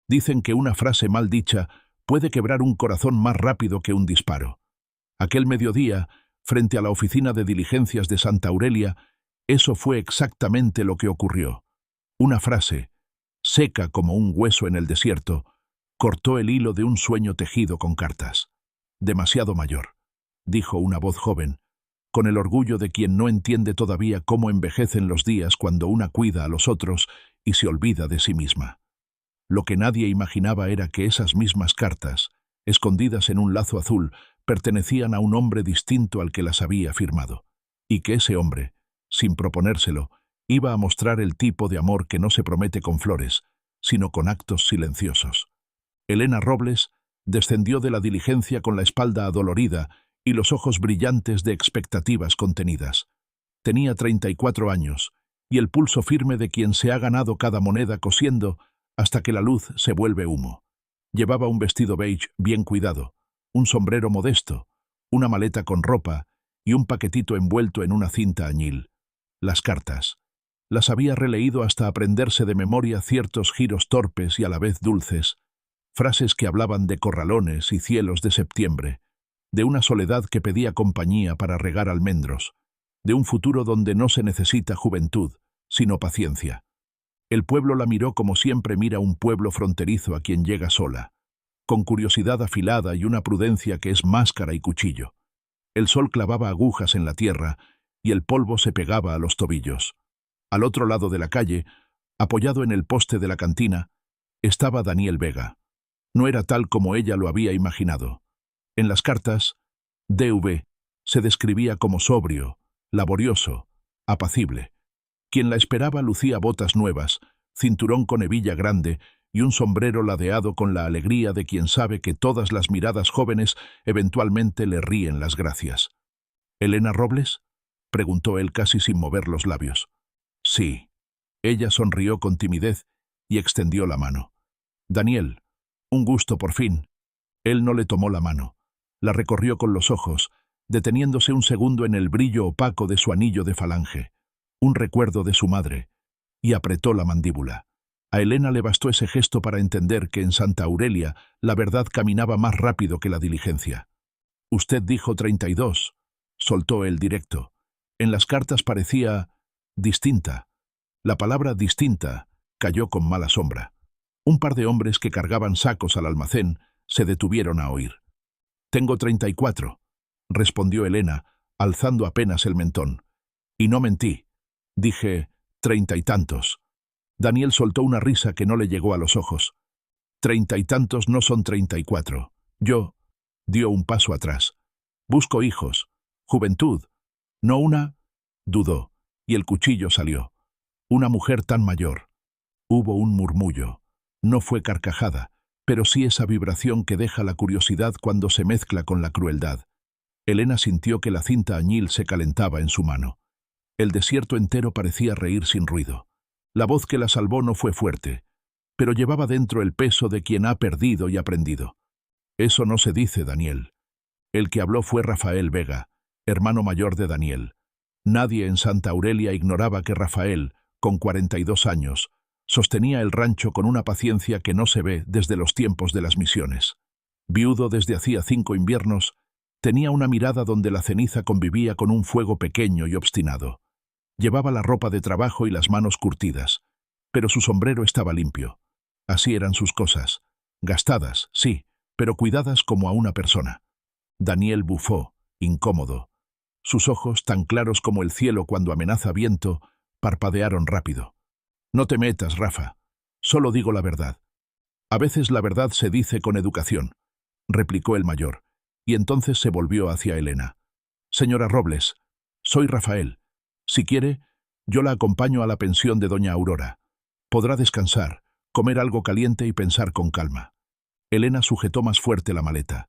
Dicen que una frase mal dicha puede quebrar un corazón más rápido que un disparo. Aquel mediodía, frente a la oficina de diligencias de Santa Aurelia, eso fue exactamente lo que ocurrió. Una frase, seca como un hueso en el desierto, cortó el hilo de un sueño tejido con cartas. «Demasiado mayor», dijo una voz joven, con el orgullo de quien no entiende todavía cómo envejecen los días cuando una cuida a los otros y se olvida de sí misma. Lo que nadie imaginaba era que esas mismas cartas, escondidas en un lazo azul, pertenecían a un hombre distinto al que las había firmado, y que ese hombre, sin proponérselo, iba a mostrar el tipo de amor que no se promete con flores, sino con actos silenciosos. Elena Robles descendió de la diligencia con la espalda adolorida y los ojos brillantes de expectativas contenidas. Tenía 34 años, y el pulso firme de quien se ha ganado cada moneda cosiendo hasta que la luz se vuelve humo. Llevaba un vestido beige bien cuidado, un sombrero modesto, una maleta con ropa y un paquetito envuelto en una cinta añil. Las cartas. Las había releído hasta aprenderse de memoria ciertos giros torpes y a la vez dulces, frases que hablaban de corralones y cielos de septiembre, de una soledad que pedía compañía para regar almendros, de un futuro donde no se necesita juventud, sino paciencia. El pueblo la miró como siempre mira un pueblo fronterizo a quien llega sola, con curiosidad afilada y una prudencia que es máscara y cuchillo. El sol clavaba agujas en la tierra y el polvo se pegaba a los tobillos. Al otro lado de la calle, apoyado en el poste de la cantina, estaba Daniel Vega. No era tal como ella lo había imaginado. En las cartas, D.V. se describía como sobrio, laborioso, apacible. Quien la esperaba lucía botas nuevas, cinturón con hebilla grande y un sombrero ladeado con la alegría de quien sabe que todas las miradas jóvenes eventualmente le ríen las gracias. «¿Elena Robles?», preguntó él casi sin mover los labios. «Sí». Ella sonrió con timidez y extendió la mano. «Daniel, un gusto por fin». Él no le tomó la mano. La recorrió con los ojos, deteniéndose un segundo en el brillo opaco de su anillo de falange, un recuerdo de su madre, y apretó la mandíbula. A Elena le bastó ese gesto para entender que en Santa Aurelia la verdad caminaba más rápido que la diligencia. «Usted dijo 32», soltó él directo. En las cartas parecía distinta. La palabra distinta cayó con mala sombra. Un par de hombres que cargaban sacos al almacén se detuvieron a oír. «Tengo 34», respondió Elena, alzando apenas el mentón. «Y no mentí. Dije 30 y tantos». Daniel soltó una risa que no le llegó a los ojos. 30 y tantos no son 34. Yo... Dio un paso atrás. «Busco hijos. Juventud. No una...». Dudó, y el cuchillo salió. «Una mujer tan mayor». Hubo un murmullo. No fue carcajada, pero sí esa vibración que deja la curiosidad cuando se mezcla con la crueldad. Elena sintió que la cinta añil se calentaba en su mano. El desierto entero parecía reír sin ruido. La voz que la salvó no fue fuerte, pero llevaba dentro el peso de quien ha perdido y aprendido. «Eso no se dice, Daniel». El que habló fue Rafael Vega, hermano mayor de Daniel. Nadie en Santa Aurelia ignoraba que Rafael, con 42 años, sostenía el rancho con una paciencia que no se ve desde los tiempos de las misiones. Viudo desde hacía 5 inviernos, tenía una mirada donde la ceniza convivía con un fuego pequeño y obstinado. Llevaba la ropa de trabajo y las manos curtidas, pero su sombrero estaba limpio. Así eran sus cosas, gastadas, sí, pero cuidadas como a una persona. Daniel bufó, incómodo. Sus ojos, tan claros como el cielo cuando amenaza viento, parpadearon rápido. «No te metas, Rafa. Solo digo la verdad». «A veces la verdad se dice con educación», replicó el mayor, y entonces se volvió hacia Elena. «Señora Robles, soy Rafael. Si quiere, yo la acompaño a la pensión de doña Aurora. Podrá descansar, comer algo caliente y pensar con calma». Elena sujetó más fuerte la maleta.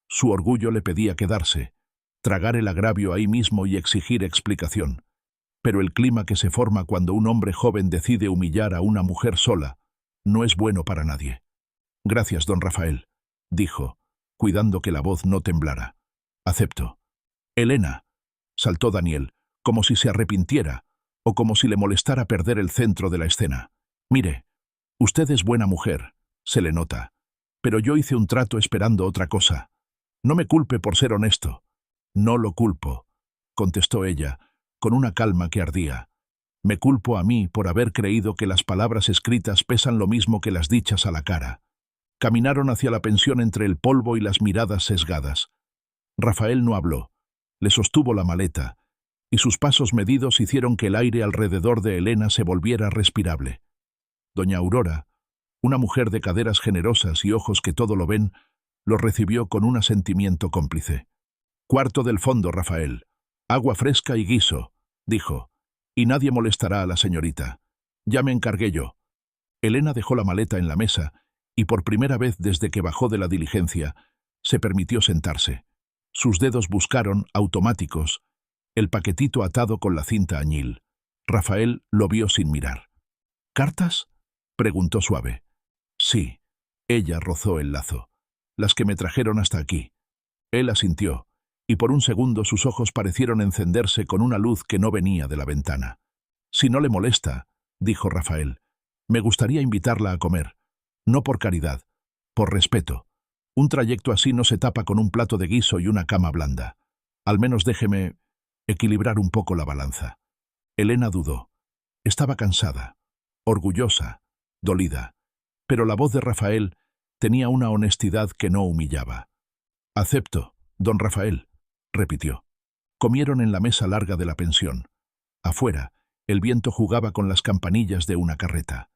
Su orgullo le pedía quedarse, tragar el agravio ahí mismo y exigir explicación. Pero el clima que se forma cuando un hombre joven decide humillar a una mujer sola no es bueno para nadie. «Gracias, don Rafael», dijo, cuidando que la voz no temblara. «Acepto». «Elena», saltó Daniel, como si se arrepintiera o como si le molestara perder el centro de la escena. «Mire, usted es buena mujer, Se le nota. Pero yo hice un trato esperando otra cosa. No me culpe por ser honesto. No lo culpo, contestó ella, con una calma que ardía. Me culpo a mí por haber creído que las palabras escritas pesan lo mismo que las dichas a la cara. Caminaron hacia la pensión entre el polvo y las miradas sesgadas. Rafael no habló. Le sostuvo la maleta, y sus pasos medidos hicieron que el aire alrededor de Elena se volviera respirable. Doña Aurora, una mujer de caderas generosas y ojos que todo lo ven, lo recibió con un asentimiento cómplice. «Cuarto del fondo, Rafael. Agua fresca y guiso», dijo, «y nadie molestará a la señorita. Ya me encargué yo». Elena dejó la maleta en la mesa y por primera vez desde que bajó de la diligencia, se permitió sentarse. Sus dedos buscaron, automáticos, el paquetito atado con la cinta añil. Rafael lo vio sin mirar. «¿Cartas?», preguntó suave. «Sí». Ella rozó el lazo. «Las que me trajeron hasta aquí». Él asintió, y por un segundo sus ojos parecieron encenderse con una luz que no venía de la ventana. «Si no le molesta», dijo Rafael, «me gustaría invitarla a comer. No por caridad, por respeto. Un trayecto así no se tapa con un plato de guiso y una cama blanda. Al menos déjeme equilibrar un poco la balanza». Elena dudó. Estaba cansada, orgullosa, dolida. Pero la voz de Rafael tenía una honestidad que no humillaba. «Acepto, don Rafael», repitió. Comieron en la mesa larga de la pensión. Afuera, el viento jugaba con las campanillas de una carreta.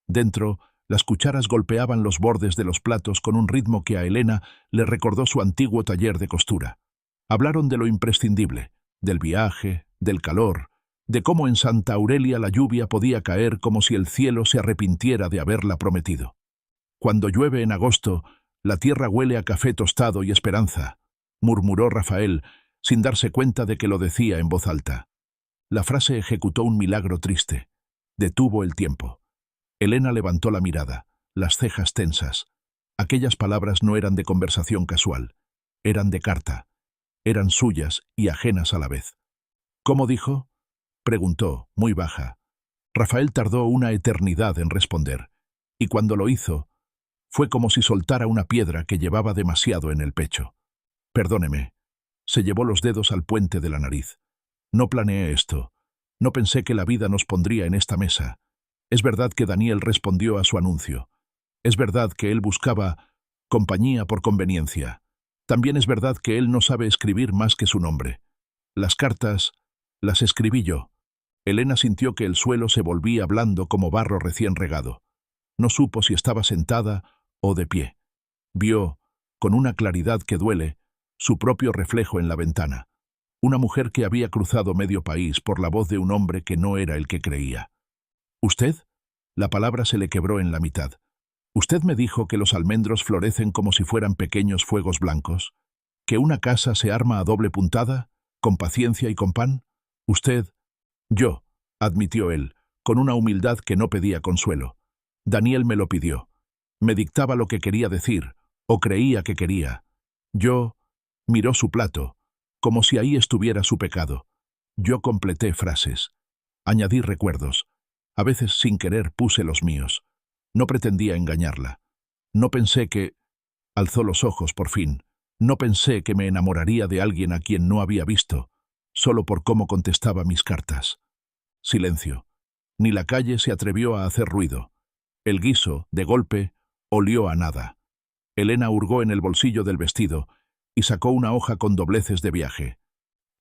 Dentro, las cucharas golpeaban los bordes de los platos con un ritmo que a Elena le recordó su antiguo taller de costura. Hablaron de lo imprescindible, del viaje, del calor, de cómo en Santa Aurelia la lluvia podía caer como si el cielo se arrepintiera de haberla prometido. «Cuando llueve en agosto, la tierra huele a café tostado y esperanza», murmuró Rafael, sin darse cuenta de que lo decía en voz alta. La frase ejecutó un milagro triste. Detuvo el tiempo. Elena levantó la mirada, las cejas tensas. Aquellas palabras no eran de conversación casual. Eran de carta. Eran suyas y ajenas a la vez. «¿Cómo dijo?», preguntó, muy baja. Rafael tardó una eternidad en responder, y cuando lo hizo, fue como si soltara una piedra que llevaba demasiado en el pecho. «Perdóneme». Se llevó los dedos al puente de la nariz. «No planeé esto. No pensé que la vida nos pondría en esta mesa. Es verdad que Daniel respondió a su anuncio. Es verdad que él buscaba compañía por conveniencia. También es verdad que él no sabe escribir más que su nombre. Las cartas las escribí yo». Elena sintió que el suelo se volvía blando como barro recién regado. No supo si estaba sentada o de pie. Vio, con una claridad que duele, su propio reflejo en la ventana. Una mujer que había cruzado medio país por la voz de un hombre que no era el que creía. «¿Usted?». La palabra se le quebró en la mitad. «Usted me dijo que los almendros florecen como si fueran pequeños fuegos blancos, que una casa se arma a doble puntada, con paciencia y con pan. Usted». «Yo», admitió él, con una humildad que no pedía consuelo. «Daniel me lo pidió. Me dictaba lo que quería decir, o creía que quería. Yo». Miró su plato, como si ahí estuviera su pecado. Yo completé frases. Añadí recuerdos. A veces sin querer puse los míos. No pretendía engañarla. No pensé que... Alzó los ojos por fin. No pensé que me enamoraría de alguien a quien no había visto, solo por cómo contestaba mis cartas. Silencio. Ni la calle se atrevió a hacer ruido. El guiso, de golpe, olió a nada. Elena hurgó en el bolsillo del vestido y sacó una hoja con dobleces de viaje.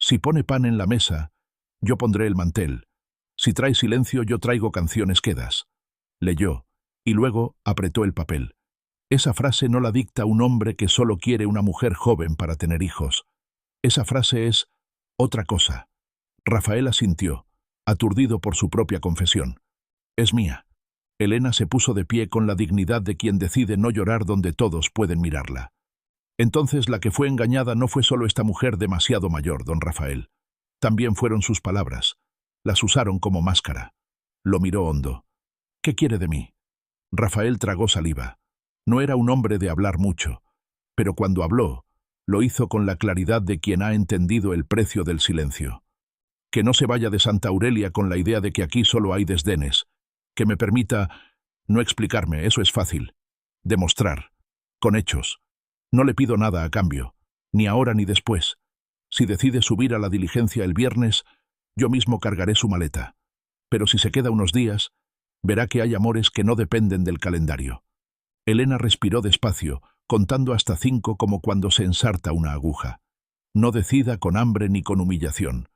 «Si pone pan en la mesa, yo pondré el mantel. Si trae silencio, yo traigo canciones quedas». Leyó, y luego apretó el papel. Esa frase no la dicta un hombre que solo quiere una mujer joven para tener hijos. Esa frase es otra cosa. Rafael asintió, aturdido por su propia confesión. «Es mía». Elena se puso de pie con la dignidad de quien decide no llorar donde todos pueden mirarla. «Entonces la que fue engañada no fue solo esta mujer demasiado mayor, don Rafael. También fueron sus palabras. Las usaron como máscara». Lo miró hondo. «¿Qué quiere de mí?». Rafael tragó saliva. No era un hombre de hablar mucho, pero cuando habló, lo hizo con la claridad de quien ha entendido el precio del silencio. «Que no se vaya de Santa Aurelia con la idea de que aquí solo hay desdenes. Que me permita no explicarme, eso es fácil. Demostrar. Con hechos. No le pido nada a cambio, ni ahora ni después. Si decide subir a la diligencia el viernes, yo mismo cargaré su maleta. Pero si se queda unos días, verá que hay amores que no dependen del calendario. Elena respiró despacio, contando hasta 5 como cuando se ensarta una aguja. No decida con hambre ni con humillación.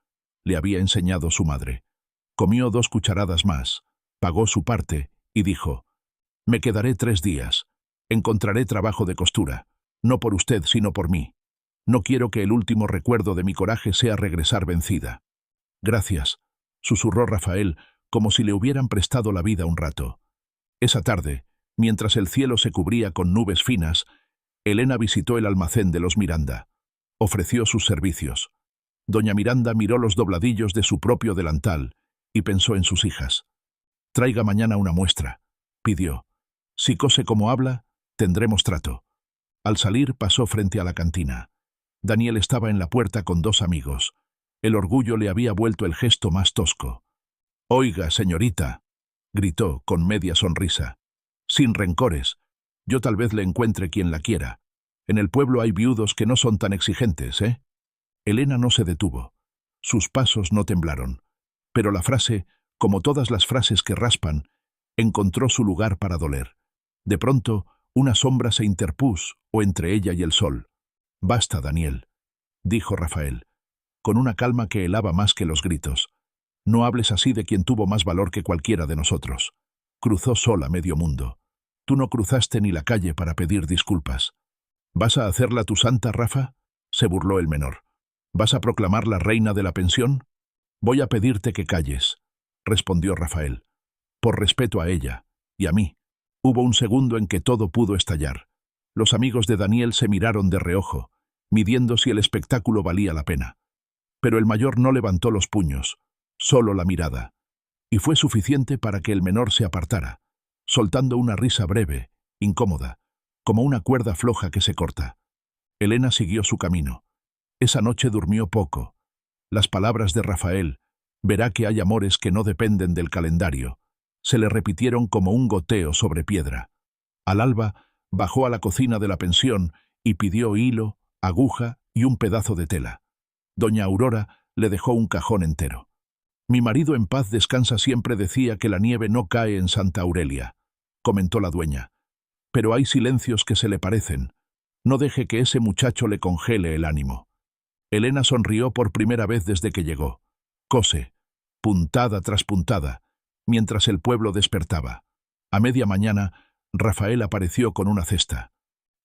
Le había enseñado su madre. Comió 2 cucharadas más, pagó su parte y dijo: «Me quedaré 3 días. Encontraré trabajo de costura. No por usted, sino por mí. No quiero que el último recuerdo de mi coraje sea regresar vencida». «Gracias», susurró Rafael, como si le hubieran prestado la vida un rato. Esa tarde, mientras el cielo se cubría con nubes finas, Elena visitó el almacén de los Miranda. Ofreció sus servicios. Doña Miranda miró los dobladillos de su propio delantal y pensó en sus hijas. «Traiga mañana una muestra», pidió. «Si cose como habla, tendremos trato». Al salir pasó frente a la cantina. Daniel estaba en la puerta con 2 amigos. El orgullo le había vuelto el gesto más tosco. «Oiga, señorita», gritó con media sonrisa. «Sin rencores. Yo tal vez le encuentre quien la quiera. En el pueblo hay viudos que no son tan exigentes, ¿eh?» Elena no se detuvo. Sus pasos no temblaron. Pero la frase, como todas las frases que raspan, encontró su lugar para doler. De pronto, una sombra se interpuso entre ella y el sol. «Basta, Daniel», dijo Rafael, con una calma que helaba más que los gritos. «No hables así de quien tuvo más valor que cualquiera de nosotros. Cruzó sola medio mundo. Tú no cruzaste ni la calle para pedir disculpas». «¿Vas a hacerla tu santa, Rafa?», se burló el menor. «¿Vas a proclamarla reina de la pensión?». «Voy a pedirte que calles», respondió Rafael. «Por respeto a ella y a mí». Hubo un segundo en que todo pudo estallar. Los amigos de Daniel se miraron de reojo, midiendo si el espectáculo valía la pena. Pero el mayor no levantó los puños, solo la mirada. Y fue suficiente para que el menor se apartara, soltando una risa breve, incómoda, como una cuerda floja que se corta. Elena siguió su camino. Esa noche durmió poco. Las palabras de Rafael, «verá que hay amores que no dependen del calendario», se le repitieron como un goteo sobre piedra. Al alba, bajó a la cocina de la pensión y pidió hilo, aguja y un pedazo de tela. Doña Aurora le dejó un cajón entero. «Mi marido en paz descansa siempre decía que la nieve no cae en Santa Aurelia», comentó la dueña. «Pero hay silencios que se le parecen. No deje que ese muchacho le congele el ánimo». Elena sonrió por primera vez desde que llegó. Cose, puntada tras puntada, mientras el pueblo despertaba. A media mañana, Rafael apareció con una cesta.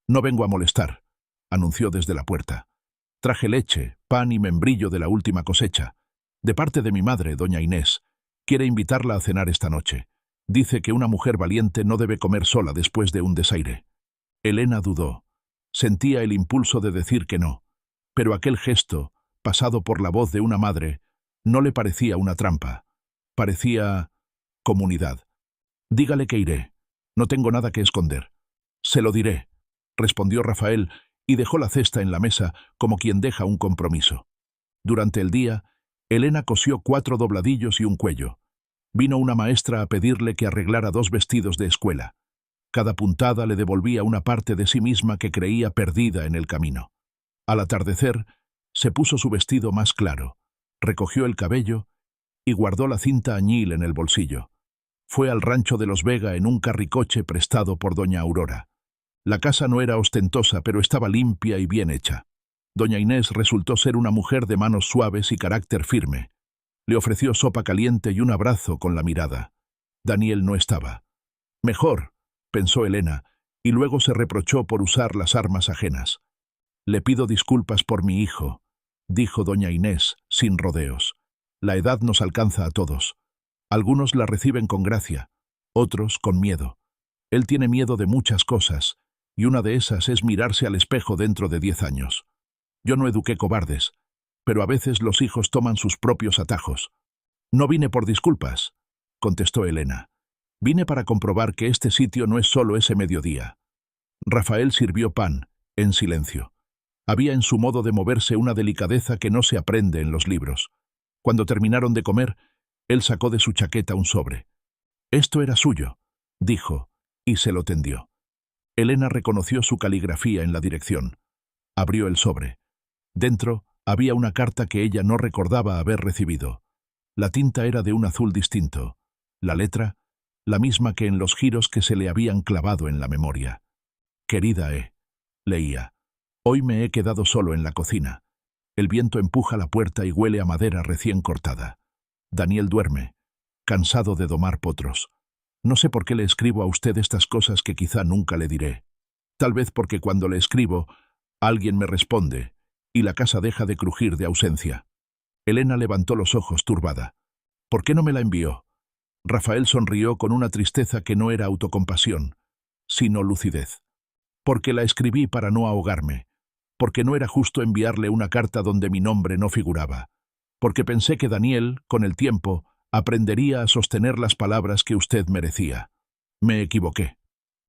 «No vengo a molestar», anunció desde la puerta. «Traje leche, pan y membrillo de la última cosecha. De parte de mi madre, doña Inés. Quiere invitarla a cenar esta noche. Dice que una mujer valiente no debe comer sola después de un desaire». Elena dudó. Sentía el impulso de decir que no. Pero aquel gesto, pasado por la voz de una madre, no le parecía una trampa. Parecía comunidad. «Dígale que iré. No tengo nada que esconder». «Se lo diré», respondió Rafael y dejó la cesta en la mesa como quien deja un compromiso. Durante el día, Elena cosió 4 dobladillos y un cuello. Vino una maestra a pedirle que arreglara 2 vestidos de escuela. Cada puntada le devolvía una parte de sí misma que creía perdida en el camino. Al atardecer, se puso su vestido más claro, recogió el cabello y guardó la cinta añil en el bolsillo. Fue al rancho de los Vega en un carricoche prestado por doña Aurora. La casa no era ostentosa, pero estaba limpia y bien hecha. Doña Inés resultó ser una mujer de manos suaves y carácter firme. Le ofreció sopa caliente y un abrazo con la mirada. Daniel no estaba. «Mejor», pensó Elena, y luego se reprochó por usar las armas ajenas. «Le pido disculpas por mi hijo», dijo doña Inés, sin rodeos. «La edad nos alcanza a todos. Algunos la reciben con gracia, otros con miedo. Él tiene miedo de muchas cosas, y una de esas es mirarse al espejo dentro de 10 años. Yo no eduqué cobardes, pero a veces los hijos toman sus propios atajos». «No vine por disculpas», contestó Elena. «Vine para comprobar que este sitio no es solo ese mediodía». Rafael sirvió pan, en silencio. Había en su modo de moverse una delicadeza que no se aprende en los libros. Cuando terminaron de comer, él sacó de su chaqueta un sobre. «Esto era suyo», dijo, y se lo tendió. Elena reconoció su caligrafía en la dirección. Abrió el sobre. Dentro había una carta que ella no recordaba haber recibido. La tinta era de un azul distinto. La letra, la misma que en los giros que se le habían clavado en la memoria. Querida E. Leía. Hoy me he quedado solo en la cocina. El viento empuja la puerta y huele a madera recién cortada. Daniel duerme, cansado de domar potros. No sé por qué le escribo a usted estas cosas que quizá nunca le diré. Tal vez porque cuando le escribo, alguien me responde, y la casa deja de crujir de ausencia. Elena levantó los ojos turbada. ¿Por qué no me la envió? Rafael sonrió con una tristeza que no era autocompasión, sino lucidez. Porque la escribí para no ahogarme. Porque no era justo enviarle una carta donde mi nombre no figuraba. Porque pensé que Daniel, con el tiempo, aprendería a sostener las palabras que usted merecía. Me equivoqué.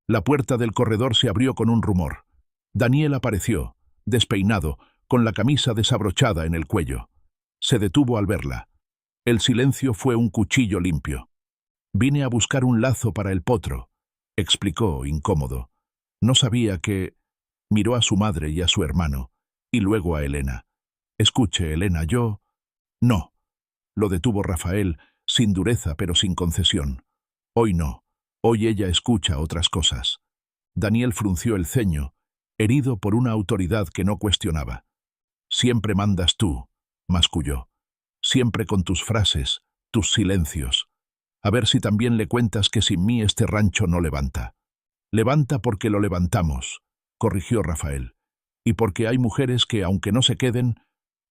La puerta del corredor se abrió con un rumor. Daniel apareció, despeinado, con la camisa desabrochada en el cuello. Se detuvo al verla. El silencio fue un cuchillo limpio. Vine a buscar un lazo para el potro, explicó, incómodo. No sabía que... Miró a su madre y a su hermano, y luego a Elena. Escuche, Elena, yo... No. Lo detuvo Rafael, sin dureza pero sin concesión. Hoy no. Hoy ella escucha otras cosas. Daniel frunció el ceño, herido por una autoridad que no cuestionaba. Siempre mandas tú, masculló. Siempre con tus frases, tus silencios. A ver si también le cuentas que sin mí este rancho no levanta. Levanta porque lo levantamos, corrigió Rafael. Y porque hay mujeres que, aunque no se queden,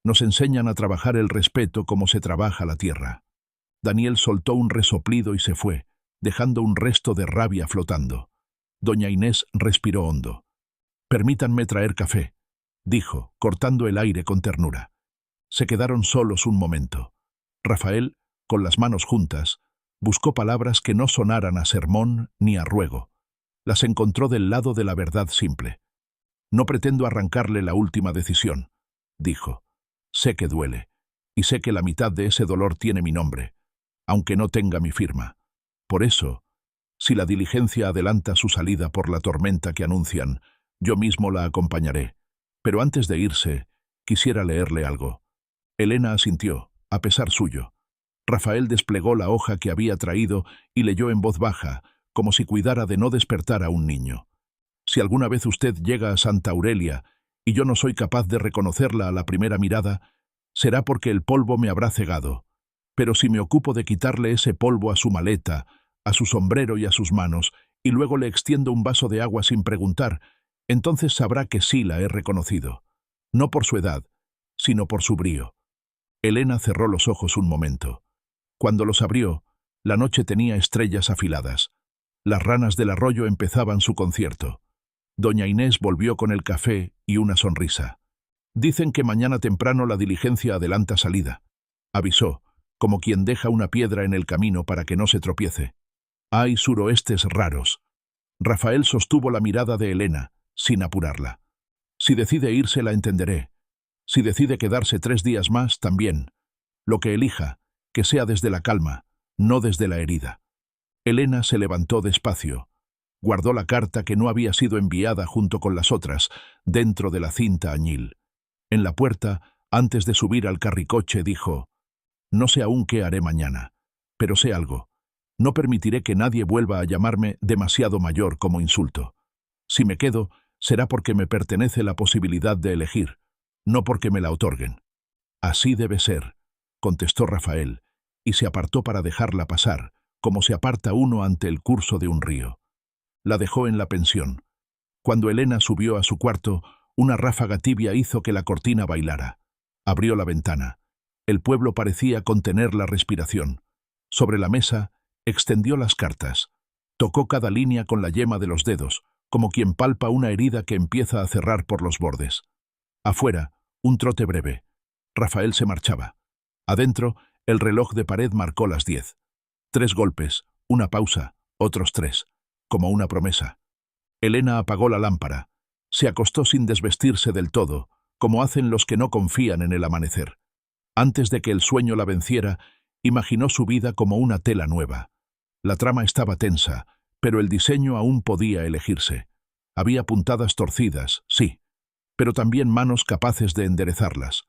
nos enseñan a trabajar el respeto como se trabaja la tierra. Daniel soltó un resoplido y se fue, dejando un resto de rabia flotando. Doña Inés respiró hondo. «Permítanme traer café», dijo, cortando el aire con ternura. Se quedaron solos un momento. Rafael, con las manos juntas, buscó palabras que no sonaran a sermón ni a ruego. Las encontró del lado de la verdad simple. «No pretendo arrancarle la última decisión», dijo. «Sé que duele, y sé que la mitad de ese dolor tiene mi nombre, aunque no tenga mi firma. Por eso, si la diligencia adelanta su salida por la tormenta que anuncian, yo mismo la acompañaré. Pero antes de irse, quisiera leerle algo». Elena asintió, a pesar suyo. Rafael desplegó la hoja que había traído y leyó en voz baja, como si cuidara de no despertar a un niño. «Si alguna vez usted llega a Santa Aurelia y yo no soy capaz de reconocerla a la primera mirada, será porque el polvo me habrá cegado. Pero si me ocupo de quitarle ese polvo a su maleta, a su sombrero y a sus manos, y luego le extiendo un vaso de agua sin preguntar, entonces sabrá que sí la he reconocido. No por su edad, sino por su brío». Elena cerró los ojos un momento. Cuando los abrió, la noche tenía estrellas afiladas. Las ranas del arroyo empezaban su concierto. Doña Inés volvió con el café y una sonrisa. «Dicen que mañana temprano la diligencia adelanta salida», avisó, como quien deja una piedra en el camino para que no se tropiece. «Hay suroestes raros». Rafael sostuvo la mirada de Elena, sin apurarla. «Si decide irse la entenderé. Si decide quedarse 3 días más, también. Lo que elija, que sea desde la calma, no desde la herida». Elena se levantó despacio. Guardó la carta que no había sido enviada junto con las otras, dentro de la cinta añil. En la puerta, antes de subir al carricoche, dijo: «No sé aún qué haré mañana, pero sé algo. No permitiré que nadie vuelva a llamarme demasiado mayor como insulto. Si me quedo, será porque me pertenece la posibilidad de elegir, no porque me la otorguen». «Así debe ser», contestó Rafael, y se apartó para dejarla pasar, como se aparta uno ante el curso de un río. La dejó en la pensión. Cuando Elena subió a su cuarto, una ráfaga tibia hizo que la cortina bailara. Abrió la ventana. El pueblo parecía contener la respiración. Sobre la mesa, extendió las cartas. Tocó cada línea con la yema de los dedos, como quien palpa una herida que empieza a cerrar por los bordes. Afuera, un trote breve. Rafael se marchaba. Adentro, el reloj de pared marcó las 10. 3 golpes, una pausa, otros 3, como una promesa. Elena apagó la lámpara. Se acostó sin desvestirse del todo, como hacen los que no confían en el amanecer. Antes de que el sueño la venciera, imaginó su vida como una tela nueva. La trama estaba tensa, pero el diseño aún podía elegirse. Había puntadas torcidas, sí, pero también manos capaces de enderezarlas.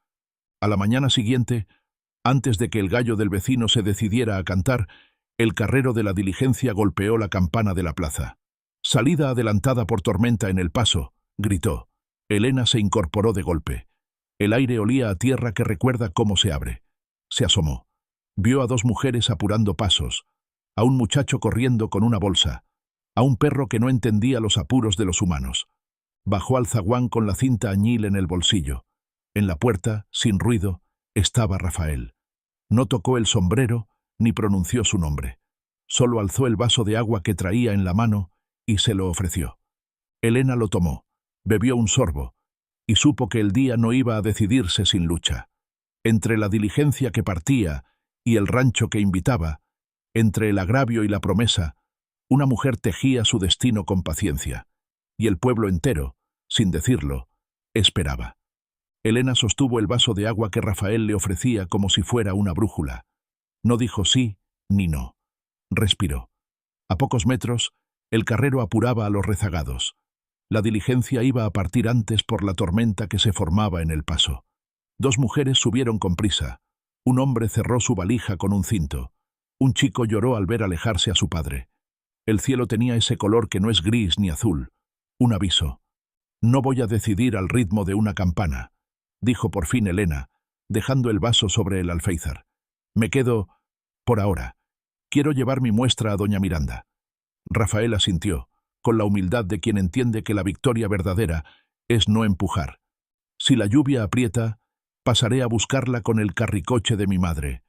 A la mañana siguiente, antes de que el gallo del vecino se decidiera a cantar, el carrero de la diligencia golpeó la campana de la plaza. «Salida adelantada por tormenta en el paso», gritó. Elena se incorporó de golpe. El aire olía a tierra que recuerda cómo se abre. Se asomó. Vio a dos mujeres apurando pasos, a un muchacho corriendo con una bolsa, a un perro que no entendía los apuros de los humanos. Bajó al zaguán con la cinta añil en el bolsillo. En la puerta, sin ruido, estaba Rafael. No tocó el sombrero ni pronunció su nombre. Solo alzó el vaso de agua que traía en la mano y se lo ofreció. Elena lo tomó, bebió un sorbo y supo que el día no iba a decidirse sin lucha. Entre la diligencia que partía y el rancho que invitaba, entre el agravio y la promesa, una mujer tejía su destino con paciencia, y el pueblo entero, sin decirlo, esperaba. Elena sostuvo el vaso de agua que Rafael le ofrecía como si fuera una brújula. No dijo sí ni no. Respiró. A pocos metros, el carrero apuraba a los rezagados. La diligencia iba a partir antes por la tormenta que se formaba en el paso. Dos mujeres subieron con prisa. Un hombre cerró su valija con un cinto. Un chico lloró al ver alejarse a su padre. El cielo tenía ese color que no es gris ni azul. Un aviso. «No voy a decidir al ritmo de una campana», dijo por fin Elena, dejando el vaso sobre el alféizar. «Me quedo, por ahora. Quiero llevar mi muestra a doña Miranda». Rafael asintió, con la humildad de quien entiende que la victoria verdadera es no empujar. «Si la lluvia aprieta, pasaré a buscarla con el carricoche de mi madre.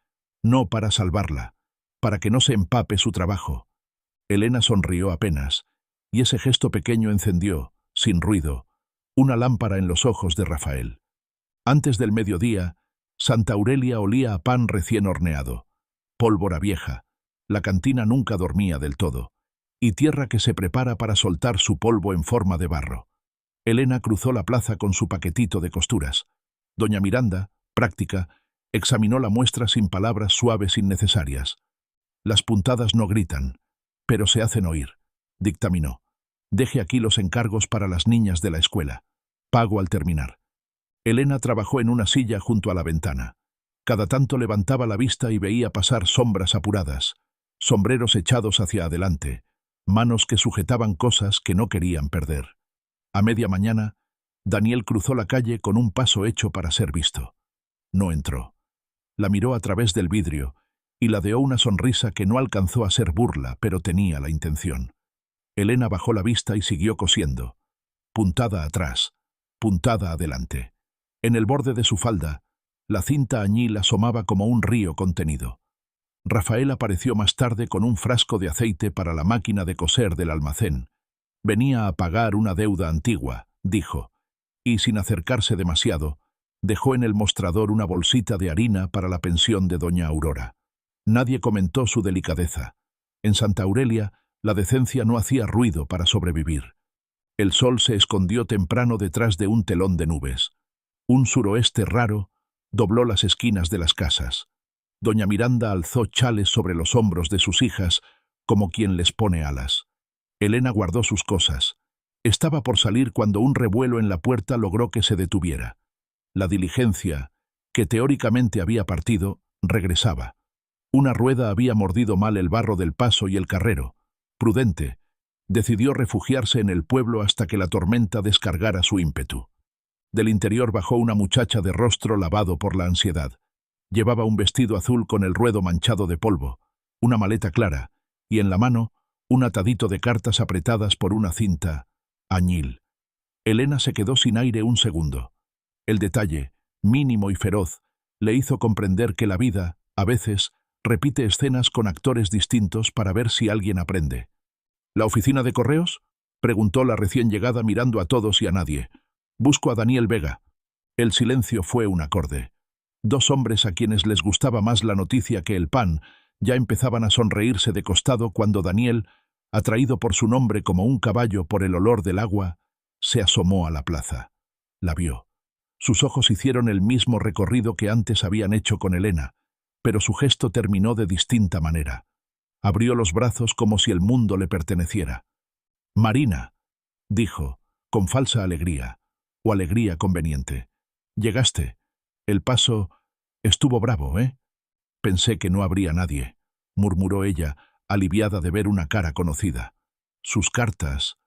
No para salvarla, para que no se empape su trabajo». Elena sonrió apenas, y ese gesto pequeño encendió, sin ruido, una lámpara en los ojos de Rafael. Antes del mediodía, Santa Aurelia olía a pan recién horneado, pólvora vieja, la cantina nunca dormía del todo, y tierra que se prepara para soltar su polvo en forma de barro. Elena cruzó la plaza con su paquetito de costuras. Doña Miranda, práctica, examinó la muestra sin palabras suaves innecesarias. «Las puntadas no gritan, pero se hacen oír», dictaminó. «Deje aquí los encargos para las niñas de la escuela. Pago al terminar». Elena trabajó en una silla junto a la ventana. Cada tanto levantaba la vista y veía pasar sombras apuradas, sombreros echados hacia adelante, manos que sujetaban cosas que no querían perder. A media mañana, Daniel cruzó la calle con un paso hecho para ser visto. No entró. La miró a través del vidrio y ladeó una sonrisa que no alcanzó a ser burla, pero tenía la intención. Elena bajó la vista y siguió cosiendo. Puntada atrás, puntada adelante. En el borde de su falda, la cinta añil asomaba como un río contenido. Rafael apareció más tarde con un frasco de aceite para la máquina de coser del almacén. Venía a pagar una deuda antigua, dijo, y sin acercarse demasiado, dejó en el mostrador una bolsita de harina para la pensión de doña Aurora. Nadie comentó su delicadeza. En Santa Aurelia, la decencia no hacía ruido para sobrevivir. El sol se escondió temprano detrás de un telón de nubes. Un suroeste raro dobló las esquinas de las casas. Doña Miranda alzó chales sobre los hombros de sus hijas como quien les pone alas. Elena guardó sus cosas. Estaba por salir cuando un revuelo en la puerta logró que se detuviera. La diligencia, que teóricamente había partido, regresaba. Una rueda había mordido mal el barro del paso y el carrero, prudente, decidió refugiarse en el pueblo hasta que la tormenta descargara su ímpetu. Del interior bajó una muchacha de rostro lavado por la ansiedad. Llevaba un vestido azul con el ruedo manchado de polvo, una maleta clara, y en la mano un atadito de cartas apretadas por una cinta añil. Elena se quedó sin aire un segundo. El detalle, mínimo y feroz, le hizo comprender que la vida, a veces, repite escenas con actores distintos para ver si alguien aprende. «¿La oficina de correos?», preguntó la recién llegada mirando a todos y a nadie. «Busco a Daniel Vega». El silencio fue un acorde. Dos hombres a quienes les gustaba más la noticia que el pan ya empezaban a sonreírse de costado cuando Daniel, atraído por su nombre como un caballo por el olor del agua, se asomó a la plaza. La vio. Sus ojos hicieron el mismo recorrido que antes habían hecho con Elena, pero su gesto terminó de distinta manera. Abrió los brazos como si el mundo le perteneciera. «Marina», dijo, con falsa alegría, o alegría conveniente. Llegaste. El paso estuvo bravo, ¿eh? Pensé que no habría nadie, murmuró ella, aliviada de ver una cara conocida. Sus cartas,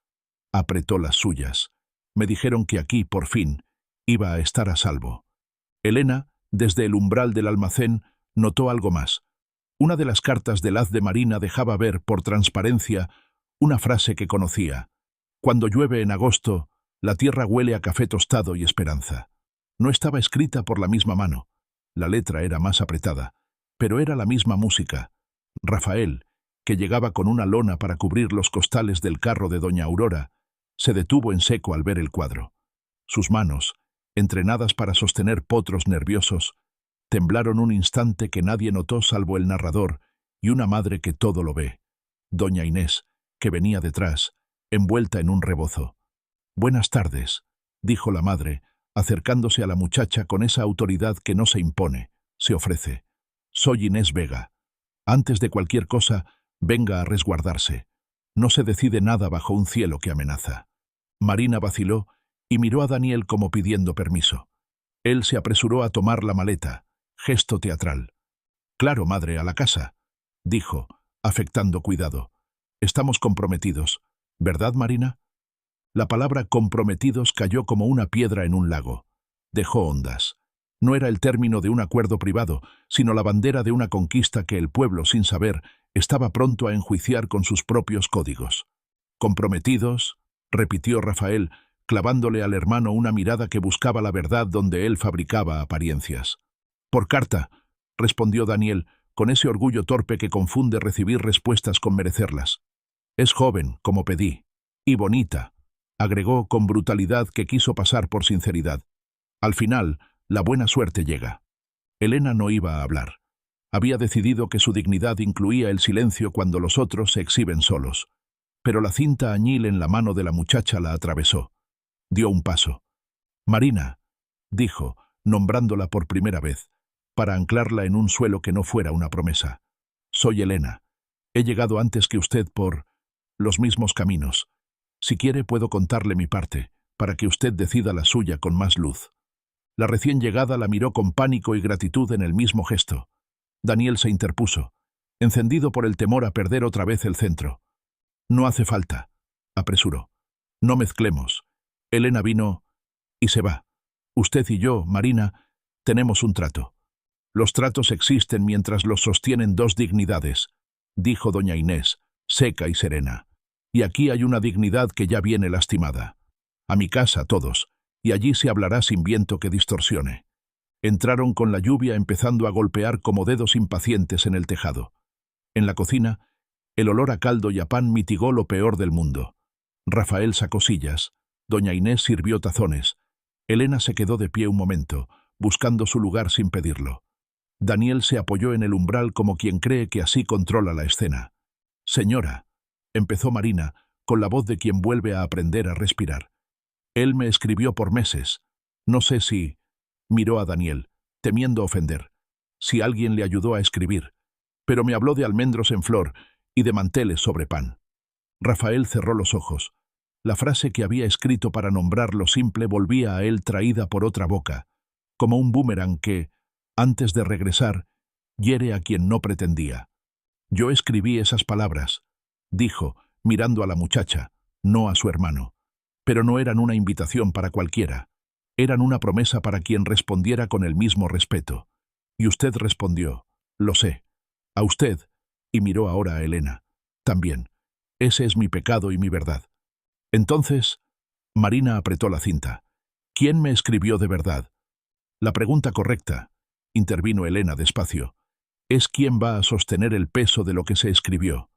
apretó las suyas. Me dijeron que aquí, por fin, iba a estar a salvo. Elena, desde el umbral del almacén, notó algo más. Una de las cartas del haz de Marina dejaba ver, por transparencia, una frase que conocía. Cuando llueve en agosto, la tierra huele a café tostado y esperanza. No estaba escrita por la misma mano. La letra era más apretada, pero era la misma música. Rafael, que llegaba con una lona para cubrir los costales del carro de doña Aurora, se detuvo en seco al ver el cuadro. Sus manos, entrenadas para sostener potros nerviosos, temblaron un instante que nadie notó salvo el narrador y una madre que todo lo ve. Doña Inés, que venía detrás, envuelta en un rebozo. «Buenas tardes», dijo la madre, acercándose a la muchacha con esa autoridad que no se impone, se ofrece. «Soy Inés Vega. Antes de cualquier cosa, venga a resguardarse. No se decide nada bajo un cielo que amenaza». Marina vaciló y miró a Daniel como pidiendo permiso. Él se apresuró a tomar la maleta, gesto teatral. «Claro, madre, a la casa», dijo, afectando cuidado. «Estamos comprometidos, ¿verdad, Marina?» La palabra comprometidos cayó como una piedra en un lago. Dejó ondas. No era el término de un acuerdo privado, sino la bandera de una conquista que el pueblo, sin saber, estaba pronto a enjuiciar con sus propios códigos. «Comprometidos», repitió Rafael, clavándole al hermano una mirada que buscaba la verdad donde él fabricaba apariencias. «Por carta», respondió Daniel, con ese orgullo torpe que confunde recibir respuestas con merecerlas. «Es joven, como pedí, y bonita», agregó con brutalidad que quiso pasar por sinceridad. Al final, la buena suerte llega. Elena no iba a hablar. Había decidido que su dignidad incluía el silencio cuando los otros se exhiben solos. Pero la cinta añil en la mano de la muchacha la atravesó. Dio un paso. «Marina», dijo, nombrándola por primera vez, para anclarla en un suelo que no fuera una promesa. «Soy Elena. He llegado antes que usted por los mismos caminos. Si quiere puedo contarle mi parte, para que usted decida la suya con más luz». La recién llegada la miró con pánico y gratitud en el mismo gesto. Daniel se interpuso, encendido por el temor a perder otra vez el centro. «No hace falta», apresuró. «No mezclemos. Elena vino y se va. Usted y yo, Marina, tenemos un trato. Los tratos existen mientras los sostienen dos dignidades», dijo doña Inés, seca y serena. «Y aquí hay una dignidad que ya viene lastimada. A mi casa, todos, y allí se hablará sin viento que distorsione». Entraron con la lluvia empezando a golpear como dedos impacientes en el tejado. En la cocina, el olor a caldo y a pan mitigó lo peor del mundo. Rafael sacó sillas, doña Inés sirvió tazones. Elena se quedó de pie un momento, buscando su lugar sin pedirlo. Daniel se apoyó en el umbral como quien cree que así controla la escena. «Señora», empezó Marina, con la voz de quien vuelve a aprender a respirar. «Él me escribió por meses. No sé si…» Miró a Daniel, temiendo ofender. «Si alguien le ayudó a escribir. Pero me habló de almendros en flor y de manteles sobre pan». Rafael cerró los ojos. La frase que había escrito para nombrar lo simple volvía a él traída por otra boca, como un boomerang que, antes de regresar, hiere a quien no pretendía. «Yo escribí esas palabras», dijo, mirando a la muchacha, no a su hermano. «Pero no eran una invitación para cualquiera. Eran una promesa para quien respondiera con el mismo respeto. Y usted respondió, lo sé. A usted, y miró ahora a Elena. También. Ese es mi pecado y mi verdad». Entonces, Marina apretó la cinta. «¿Quién me escribió de verdad?» «La pregunta correcta», intervino Elena despacio, «es quién va a sostener el peso de lo que se escribió.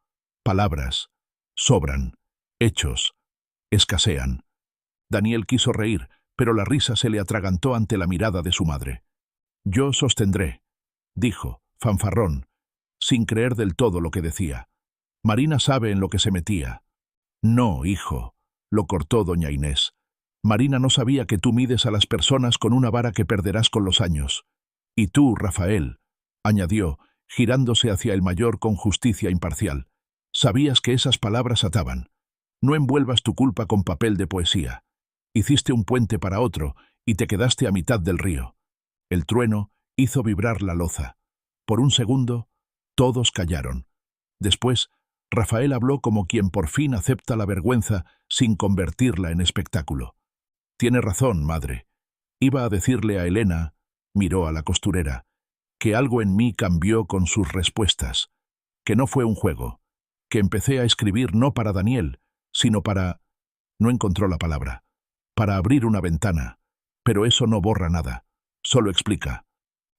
Palabras sobran, hechos escasean». Daniel quiso reír, pero la risa se le atragantó ante la mirada de su madre. «Yo sostendré», dijo, fanfarrón, sin creer del todo lo que decía. «Marina sabe en lo que se metía». «No, hijo», lo cortó doña Inés. «Marina no sabía que tú mides a las personas con una vara que perderás con los años. Y tú, Rafael», añadió, girándose hacia el mayor con justicia imparcial, «sabías que esas palabras ataban. No envuelvas tu culpa con papel de poesía. Hiciste un puente para otro y te quedaste a mitad del río. El trueno hizo vibrar la loza. Por un segundo, todos callaron. Después, Rafael habló como quien por fin acepta la vergüenza sin convertirla en espectáculo. Tiene razón, madre. Iba a decirle a Elena, miró a la costurera, que algo en mí cambió con sus respuestas, que no fue un juego, que empecé a escribir no para Daniel, sino para... No encontró la palabra. Para abrir una ventana. Pero eso no borra nada, solo explica.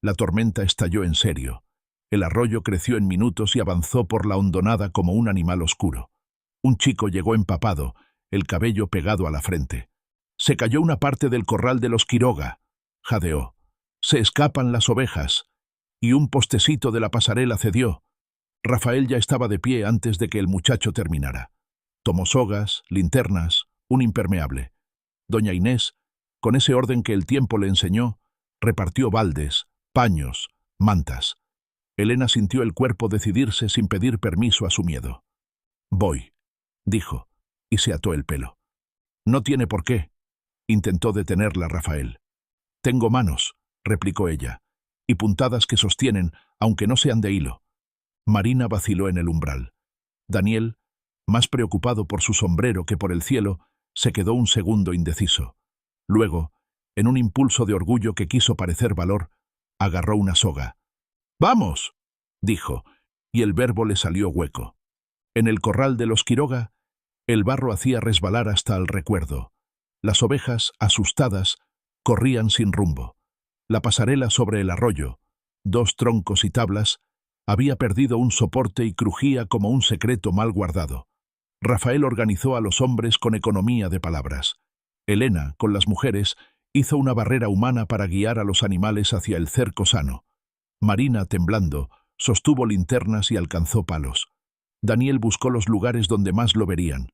La tormenta estalló en serio. El arroyo creció en minutos y avanzó por la hondonada como un animal oscuro. Un chico llegó empapado, el cabello pegado a la frente. Se cayó una parte del corral de los Quiroga, jadeó. Se escapan las ovejas. Y un postecito de la pasarela cedió. Rafael ya estaba de pie antes de que el muchacho terminara. Tomó sogas, linternas, un impermeable. Doña Inés, con ese orden que el tiempo le enseñó, repartió baldes, paños, mantas. Elena sintió el cuerpo decidirse sin pedir permiso a su miedo. «Voy», dijo, y se ató el pelo. «No tiene por qué», intentó detenerla Rafael. «Tengo manos», replicó ella, «y puntadas que sostienen, aunque no sean de hilo». Marina vaciló en el umbral. Daniel, más preocupado por su sombrero que por el cielo, se quedó un segundo indeciso. Luego, en un impulso de orgullo que quiso parecer valor, agarró una soga. «¡Vamos!», dijo, y el verbo le salió hueco. En el corral de los Quiroga, el barro hacía resbalar hasta el recuerdo. Las ovejas, asustadas, corrían sin rumbo. La pasarela sobre el arroyo, 2 troncos y tablas, había perdido un soporte y crujía como un secreto mal guardado. Rafael organizó a los hombres con economía de palabras. Elena, con las mujeres, hizo una barrera humana para guiar a los animales hacia el cerco sano. Marina, temblando, sostuvo linternas y alcanzó palos. Daniel buscó los lugares donde más lo verían.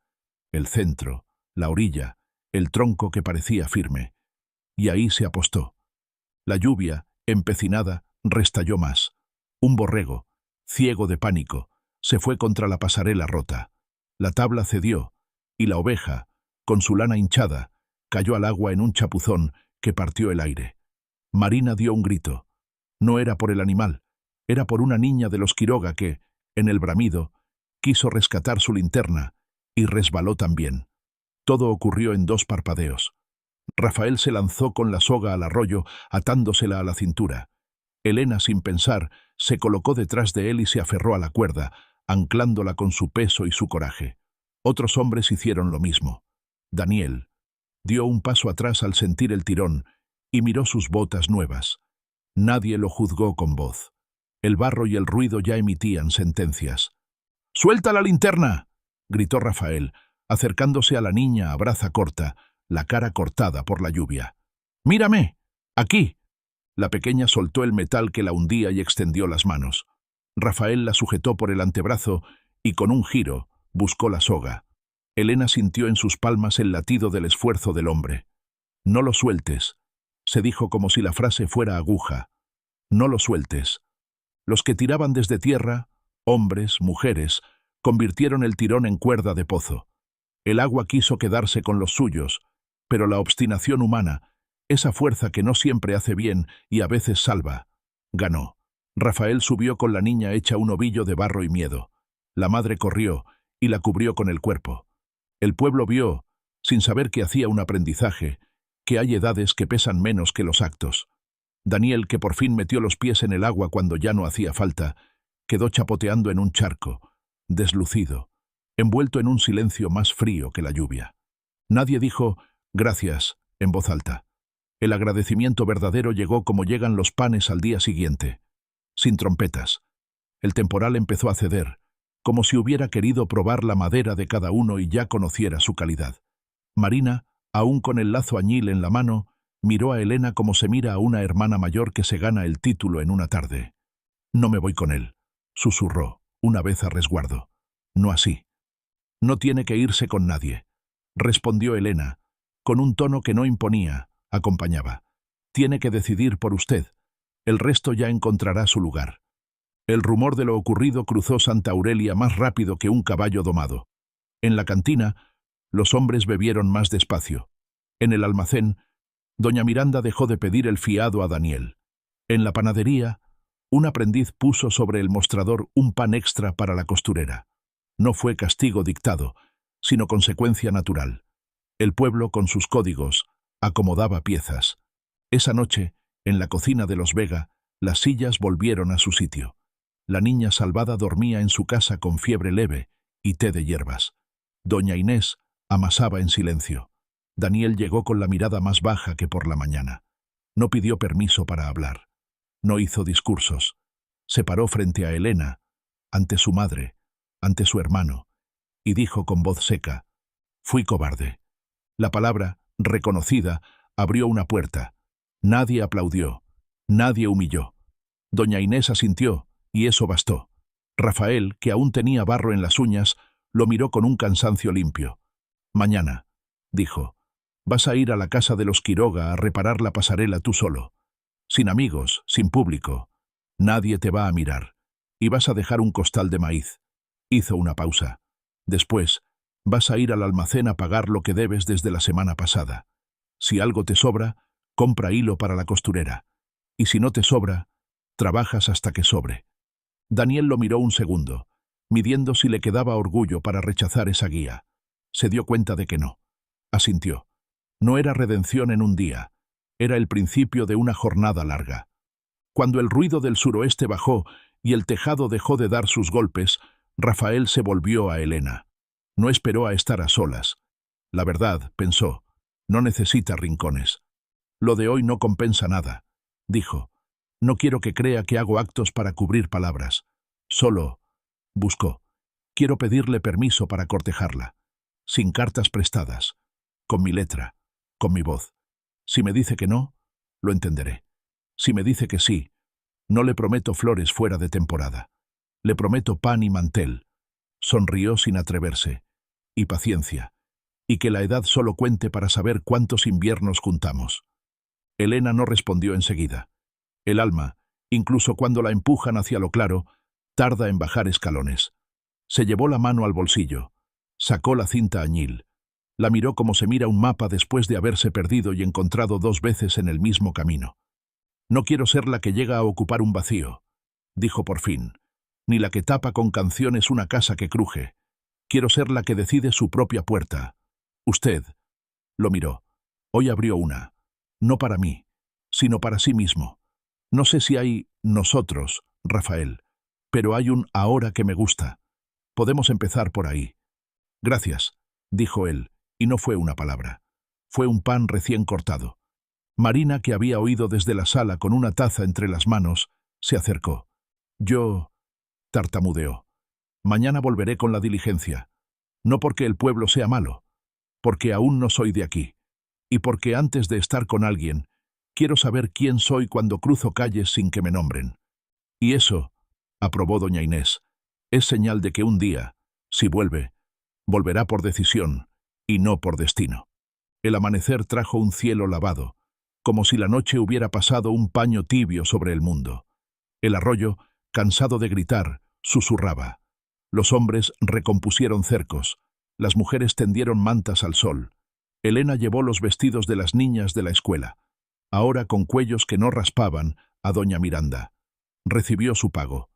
El centro, la orilla, el tronco que parecía firme. Y ahí se apostó. La lluvia, empecinada, restalló más. Un borrego, ciego de pánico, se fue contra la pasarela rota. La tabla cedió, y la oveja, con su lana hinchada, cayó al agua en un chapuzón que partió el aire. Marina dio un grito. No era por el animal, era por una niña de los Quiroga que, en el bramido, quiso rescatar su linterna y resbaló también. Todo ocurrió en 2 parpadeos. Rafael se lanzó con la soga al arroyo, atándosela a la cintura. Elena, sin pensar, se colocó detrás de él y se aferró a la cuerda, anclándola con su peso y su coraje. Otros hombres hicieron lo mismo. Daniel dio un paso atrás al sentir el tirón y miró sus botas nuevas. Nadie lo juzgó con voz. El barro y el ruido ya emitían sentencias. «¡Suelta la linterna!», gritó Rafael, acercándose a la niña a braza corta, la cara cortada por la lluvia. «¡Mírame! ¡Aquí!». La pequeña soltó el metal que la hundía y extendió las manos. Rafael la sujetó por el antebrazo y con un giro buscó la soga. Elena sintió en sus palmas el latido del esfuerzo del hombre. «No lo sueltes», se dijo como si la frase fuera aguja. «No lo sueltes». Los que tiraban desde tierra, hombres, mujeres, convirtieron el tirón en cuerda de pozo. El agua quiso quedarse con los suyos, pero la obstinación humana, esa fuerza que no siempre hace bien y a veces salva, ganó. Rafael subió con la niña hecha un ovillo de barro y miedo. La madre corrió y la cubrió con el cuerpo. El pueblo vio, sin saber que hacía un aprendizaje, que hay edades que pesan menos que los actos. Daniel, que por fin metió los pies en el agua cuando ya no hacía falta, quedó chapoteando en un charco, deslucido, envuelto en un silencio más frío que la lluvia. Nadie dijo «gracias» en voz alta. El agradecimiento verdadero llegó como llegan los panes al día siguiente, sin trompetas. El temporal empezó a ceder, como si hubiera querido probar la madera de cada uno y ya conociera su calidad. Marina, aún con el lazo añil en la mano, miró a Elena como se mira a una hermana mayor que se gana el título en una tarde. «No me voy con él», susurró, una vez a resguardo. «No así». «No tiene que irse con nadie», respondió Elena, con un tono que no imponía, acompañaba. «Tiene que decidir por usted. El resto ya encontrará su lugar». El rumor de lo ocurrido cruzó Santa Aurelia más rápido que un caballo domado. En la cantina, Los hombres bebieron más despacio. En el almacén, doña Miranda dejó de pedir el fiado a Daniel. En la panadería, un aprendiz puso sobre el mostrador un pan extra para la costurera. No fue castigo dictado, sino consecuencia natural. El pueblo, con sus códigos, acomodaba piezas. Esa noche, en la cocina de los Vega, las sillas volvieron a su sitio. La niña Salvada dormía en su casa con fiebre leve y té de hierbas. Doña Inés amasaba en silencio. Daniel llegó con la mirada más baja que por la mañana. No pidió permiso para hablar. No hizo discursos. Se paró frente a Elena, ante su madre, ante su hermano, y dijo con voz seca: «Fui cobarde». La palabra, reconocida, abrió una puerta. Nadie aplaudió, nadie humilló. Doña Inés asintió, y eso bastó. Rafael, que aún tenía barro en las uñas, lo miró con un cansancio limpio. «Mañana», dijo, «vas a ir a la casa de los Quiroga a reparar la pasarela tú solo. Sin amigos, sin público. Nadie te va a mirar. Y vas a dejar un costal de maíz». Hizo una pausa. «Después, vas a ir al almacén a pagar lo que debes desde la semana pasada. Si algo te sobra, compra hilo para la costurera. Y si no te sobra, trabajas hasta que sobre». Daniel lo miró un segundo, midiendo si le quedaba orgullo para rechazar esa guía. Se dio cuenta de que no. Asintió. No era redención en un día, era el principio de una jornada larga. Cuando el ruido del suroeste bajó y el tejado dejó de dar sus golpes, Rafael se volvió a Elena. No esperó a estar a solas. La verdad, pensó, no necesita rincones. Lo de hoy no compensa nada, dijo. No quiero que crea que hago actos para cubrir palabras. Solo, buscó, quiero pedirle permiso para cortejarla. Sin cartas prestadas, con mi letra, con mi voz. Si me dice que no, lo entenderé. Si me dice que sí, no le prometo flores fuera de temporada. Le prometo pan y mantel. Sonrió sin atreverse. Y paciencia. Y que la edad solo cuente para saber cuántos inviernos juntamos. Elena no respondió enseguida. El alma, incluso cuando la empujan hacia lo claro, tarda en bajar escalones. Se llevó la mano al bolsillo. Sacó la cinta añil. La miró como se mira un mapa después de haberse perdido y encontrado 2 veces en el mismo camino. «No quiero ser la que llega a ocupar un vacío», dijo por fin, «ni la que tapa con canciones una casa que cruje. Quiero ser la que decide su propia puerta. Usted», lo miró, «hoy abrió una. No para mí, sino para sí mismo. No sé si hay nosotros, Rafael, pero hay un ahora que me gusta. Podemos empezar por ahí». «Gracias», dijo él, y no fue una palabra. Fue un pan recién cortado. Marina, que había oído desde la sala con una taza entre las manos, se acercó. «Yo», tartamudeó, «mañana volveré con la diligencia. No porque el pueblo sea malo, porque aún no soy de aquí. Y porque antes de estar con alguien, quiero saber quién soy cuando cruzo calles sin que me nombren. Y eso», aprobó doña Inés, «es señal de que un día, si vuelve, volverá por decisión y no por destino». El amanecer trajo un cielo lavado, como si la noche hubiera pasado un paño tibio sobre el mundo. El arroyo, cansado de gritar, susurraba. Los hombres recompusieron cercos, las mujeres tendieron mantas al sol. Elena llevó los vestidos de las niñas de la escuela, ahora con cuellos que no raspaban, a doña Miranda. Recibió su pago.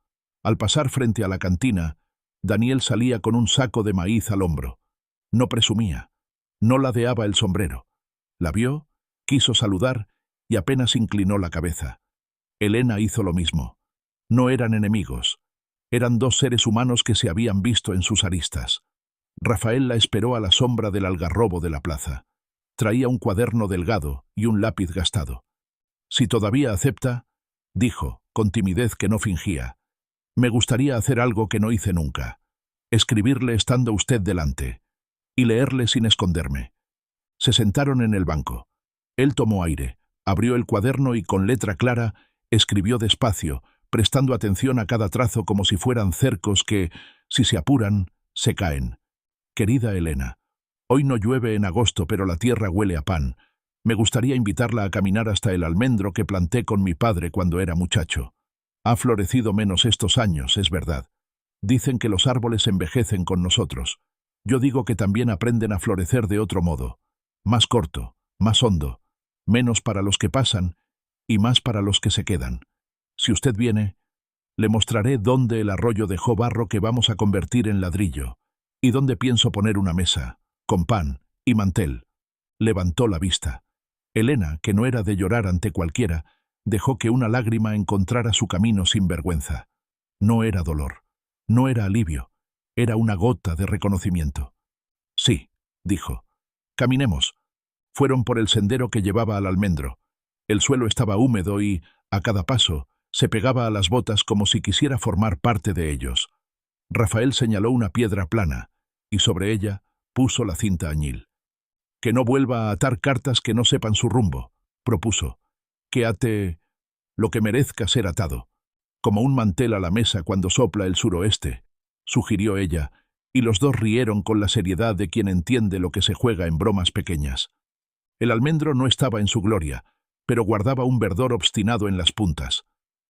Al pasar frente a la cantina, Daniel salía con un saco de maíz al hombro. No presumía, no ladeaba el sombrero. La vio, quiso saludar y apenas inclinó la cabeza. Elena hizo lo mismo. No eran enemigos. Eran 2 seres humanos que se habían visto en sus aristas. Rafael la esperó a la sombra del algarrobo de la plaza. Traía un cuaderno delgado y un lápiz gastado. «Si todavía acepta», dijo, con timidez que no fingía, «me gustaría hacer algo que no hice nunca. Escribirle estando usted delante. Y leerle sin esconderme». Se sentaron en el banco. Él tomó aire, abrió el cuaderno y con letra clara escribió despacio, prestando atención a cada trazo como si fueran cercos que, si se apuran, se caen. «Querida Elena, hoy no llueve en agosto, pero la tierra huele a pan. Me gustaría invitarla a caminar hasta el almendro que planté con mi padre cuando era muchacho. Ha florecido menos estos años, es verdad. Dicen que los árboles envejecen con nosotros. Yo digo que también aprenden a florecer de otro modo, más corto, más hondo, menos para los que pasan y más para los que se quedan. Si usted viene, le mostraré dónde el arroyo dejó barro que vamos a convertir en ladrillo, y dónde pienso poner una mesa, con pan y mantel. Levantó la vista. Elena, que no era de llorar ante cualquiera, dejó que una lágrima encontrara su camino sin vergüenza. No era dolor, no era alivio, era una gota de reconocimiento. Sí, dijo. Caminemos. Fueron por el sendero que llevaba al almendro. El suelo estaba húmedo y, a cada paso, se pegaba a las botas como si quisiera formar parte de ellos. Rafael señaló una piedra plana, y sobre ella puso la cinta añil. Que no vuelva a atar cartas que no sepan su rumbo, propuso. Que ate lo que merezca ser atado, como un mantel a la mesa cuando sopla el suroeste, sugirió ella, y los dos rieron con la seriedad de quien entiende lo que se juega en bromas pequeñas. El almendro no estaba en su gloria, pero guardaba un verdor obstinado en las puntas.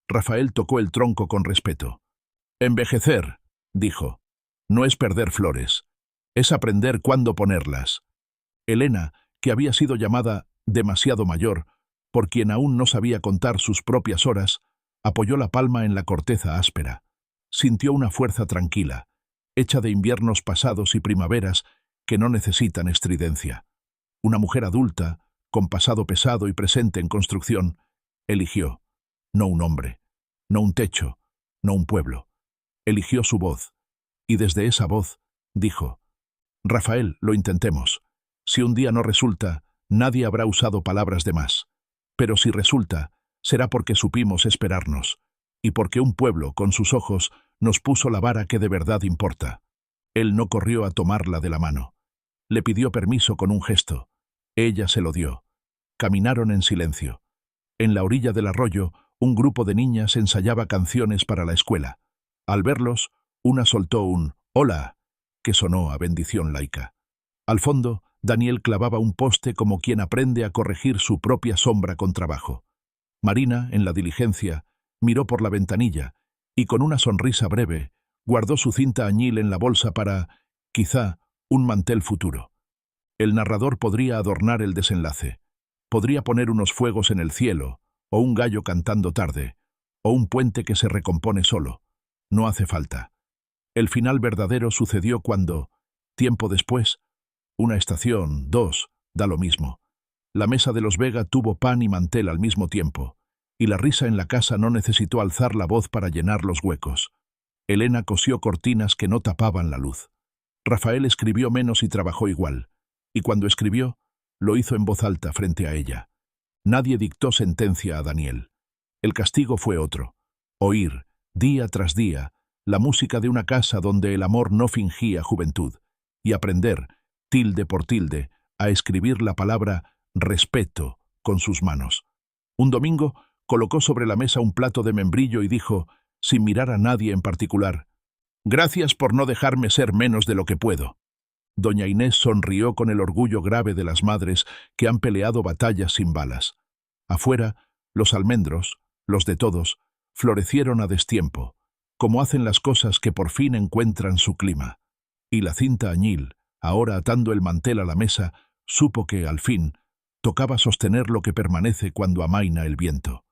Rafael tocó el tronco con respeto. Envejecer, dijo, no es perder flores, es aprender cuándo ponerlas. Elena, que había sido llamada demasiado mayor, por quien aún no sabía contar sus propias horas, apoyó la palma en la corteza áspera. Sintió una fuerza tranquila, hecha de inviernos pasados y primaveras que no necesitan estridencia. Una mujer adulta, con pasado pesado y presente en construcción, eligió, no un hombre, no un techo, no un pueblo. Eligió su voz, y desde esa voz dijo, Rafael, lo intentemos. Si un día no resulta, nadie habrá usado palabras de más. Pero si resulta, será porque supimos esperarnos, y porque un pueblo, con sus ojos, nos puso la vara que de verdad importa. Él no corrió a tomarla de la mano. Le pidió permiso con un gesto. Ella se lo dio. Caminaron en silencio. En la orilla del arroyo, un grupo de niñas ensayaba canciones para la escuela. Al verlos, una soltó un «Hola», que sonó a bendición laica. Al fondo, Daniel clavaba un poste como quien aprende a corregir su propia sombra con trabajo. Marina, en la diligencia, miró por la ventanilla y, con una sonrisa breve, guardó su cinta añil en la bolsa para, quizá, un mantel futuro. El narrador podría adornar el desenlace. Podría poner unos fuegos en el cielo, o un gallo cantando tarde, o un puente que se recompone solo. No hace falta. El final verdadero sucedió cuando, tiempo después, una estación, dos, da lo mismo. La mesa de los Vega tuvo pan y mantel al mismo tiempo, y la risa en la casa no necesitó alzar la voz para llenar los huecos. Elena cosió cortinas que no tapaban la luz. Rafael escribió menos y trabajó igual, y cuando escribió, lo hizo en voz alta frente a ella. Nadie dictó sentencia a Daniel. El castigo fue otro: oír, día tras día, la música de una casa donde el amor no fingía juventud, y aprender, tilde por tilde, a escribir la palabra respeto con sus manos. Un domingo colocó sobre la mesa un plato de membrillo y dijo, sin mirar a nadie en particular, «Gracias por no dejarme ser menos de lo que puedo». Doña Inés sonrió con el orgullo grave de las madres que han peleado batallas sin balas. Afuera, los almendros, los de todos, florecieron a destiempo, como hacen las cosas que por fin encuentran su clima. Y la cinta añil, ahora atando el mantel a la mesa, supo que, al fin, tocaba sostener lo que permanece cuando amaina el viento.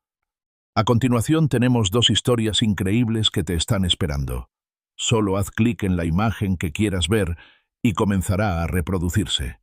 A continuación tenemos dos historias increíbles que te están esperando. Solo haz clic en la imagen que quieras ver y comenzará a reproducirse.